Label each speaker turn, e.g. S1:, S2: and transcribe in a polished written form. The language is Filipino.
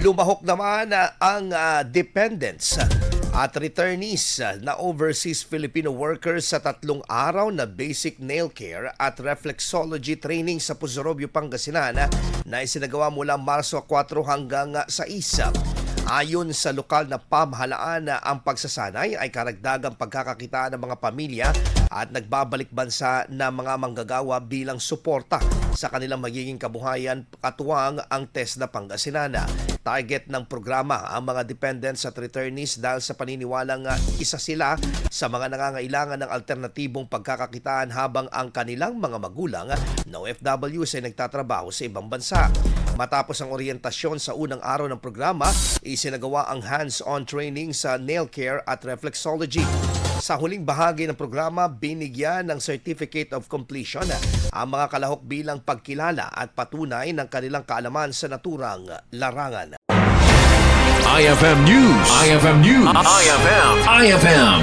S1: Lumahok naman ang dependents at returnees na overseas Filipino workers sa 3 araw na basic nail care at reflexology training sa Pozorrubio, Pangasinan na isinagawa mula Marso 4 hanggang 6. Ayon sa lokal na pamahalaan, ang pagsasanay ay karagdagang pagkakakitaan ng mga pamilya at nagbabalik bansa na mga manggagawa bilang suporta sa kanilang magiging kabuhayan katuwang ang TESDA Pangasinan. Target ng programa ang mga dependents at returnees dahil sa paniniwalang isa sila sa mga nangangailangan ng alternatibong pagkakakitaan habang ang kanilang mga magulang na OFWs ay nagtatrabaho sa ibang bansa. Matapos ang orientasyon sa unang araw ng programa, isinagawa ang hands-on training sa nail care at reflexology. Sa huling bahagi ng programa, binigyan ng Certificate of Completion ang mga kalahok bilang pagkilala at patunay ng kanilang kaalaman sa naturang larangan.
S2: IFM News. IFM News. IFM.